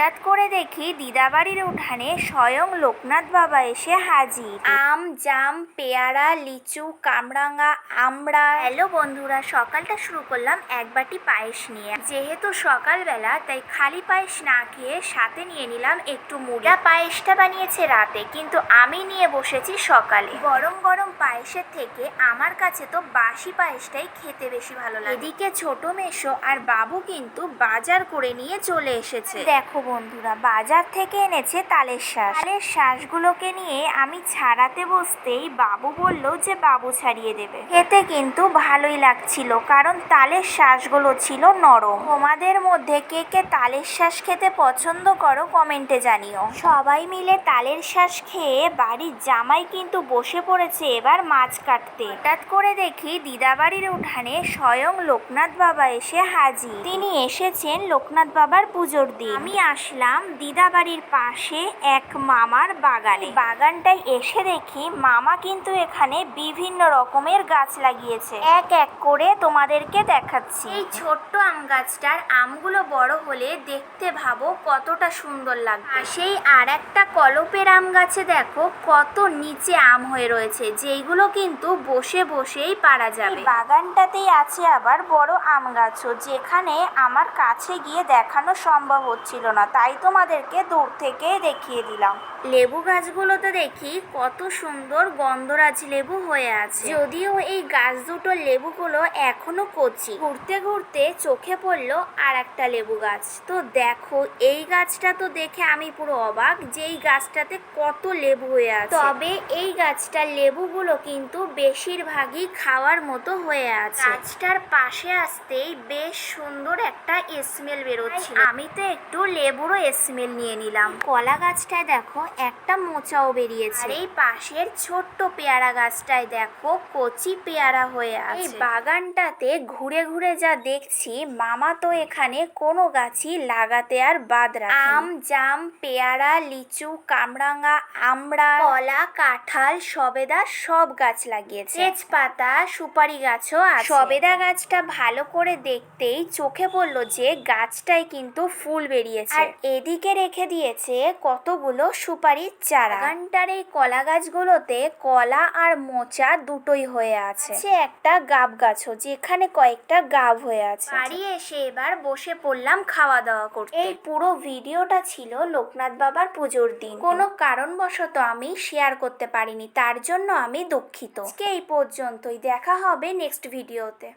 হঠাৎ করে দেখি দিদাবাড়ির উঠানে স্বয়ং লোকনাথ বাবা এসে হাজির। আম, জাম, পেয়ারা, লিচু, কামরাঙা, আমড়া। হ্যালো বন্ধুরা, সকালটা শুরু করলাম এক বাটি পায়েস নিয়ে। যেহেতু সকালবেলা তাই খালি পায়েস না খেয়ে সাথে নিয়ে নিলাম একটু মুড়ি। পায়েসটা বানিয়েছে রাতে, কিন্তু আমি নিয়ে বসেছি সকালে। গরম গরম পায়েসের থেকে আমার কাছে তো বাসি পায়েসটাই খেতে বেশি ভালো লাগে। এদিকে ছোট মেশো আর বাবু কিন্তু বাজার করে নিয়ে চলে এসেছে। দেখো বন্ধুরা, বাজার থেকে এনেছে তালের শাঁস। তালের শাঁসগুলোকে নিয়ে আমি ছাড়াতে বসতেই বাবু বলল যে বাবু ছাড়িয়ে দেবে। খেতে কিন্তু ভালোই লাগছিল, কারণ তালের শাঁসগুলো ছিল নরম। তোমাদের মধ্যে কে কে তালের শাঁস খেতে পছন্দ করো কমেন্টে জানিও। সবাই মিলে তালের শাঁস খেয়ে বাড়ির জামাই কিন্তু বসে পড়েছে এবার মাছ কাটতে। হঠাৎ করে দেখি দিদাবাড়ির উঠানে স্বয়ং লোকনাথ বাবা এসে হাজির। তিনি এসেছেন লোকনাথ বাবার পুজোর দিন। আমি আসলাম দিদাবাড়ির পাশে এক মামার বাগানে। বাগানটায় এসে দেখি মামা কিন্তু এখানে বিভিন্ন রকমের গাছ লাগিয়েছে। এক এক করে তোমাদেরকে দেখাচ্ছি। এই ছোট্ট আম গাছটার আমগুলো বড় হলে দেখতে ভাবো কতটা সুন্দর লাগবে। আর সেই আর একটা কলপের আম গাছে দেখো কত নিচে আম হয়ে রয়েছে, যেইগুলো কিন্তু বসে বসেই পারা যাবে। বাগানটাতেই আছে আবার বড় আম গাছও, যেখানে আমার কাছে গিয়ে দেখানো সম্ভব হচ্ছিল না, তাই তোমাদেরকে দূর থেকে দেখিয়ে দিলাম। লেবু গাছগুলোতে দেখি কত সুন্দর গন্ধরাজ লেবু হয়ে আছে, যদিও এই গাছ দুটো লেবুগুলো এখনো কচি। ঘুরতে ঘুরতে চোখে পড়লো আর একটা লেবু গাছ। তো দেখো এই গাছটা তো দেখে আমি পুরো অবাক যে এই গাছটাতে কত লেবু হয়ে আছে। তবে এই গাছটার লেবুগুলো কিন্তু বেশিরভাগই খাওয়ার মতো হয়ে আছে। গাছটার পাশে আসতেই বেশ সুন্দর একটা স্মেল বেরোচ্ছিল। আমি তো একটু লেবুরও স্মেল নিয়ে নিলাম। কলা গাছটায় দেখো একটা মোচাও বেরিয়েছে। আর এই পাশের ছোট্ট পেয়ারা গাছটায় দেখো কচি পেয়ারা হয়ে আছে। এই বাগানটাতে ঘুরে ঘুরে যা দেখছি, মামা তো এখানে কোনো গাছই লাগাতে আর বাদ রাখেনি। আম, জাম, পেয়ারা, লিচু, কামরাঙা, আমড়া, কলা, কাঁঠাল, সবেদা সব গাছ লাগিয়েছে। তেজপাতা, সুপারি গাছও আছে। সবেদা গাছটা ভালো করে দেখতেই চোখে পড়লো যে গাছটায় কিন্তু ফুল বেরিয়েছে। আর এদিকে রেখে দিয়েছে কতগুলো সুপারির চারা। বাগানটার এই কলা গাছগুলোতে কলা আর মোচা দুটোই হয়ে আছে। একটা গাব গাছও, যেখানে কয়েকটা গাব হয়ে আছে। বাড়ি এসে এবার বসে পড়লাম খাওয়া দাওয়া করতে। এই পুরো ভিডিওটা ছিল লোকনাথ বাবার পুজোর দিন। কোনো কারণবশত আমি শেয়ার করতে পারিনি, তার জন্য আমি দুঃখিত। আজকে এই পর্যন্তই, দেখা হবে নেক্সট ভিডিওতে।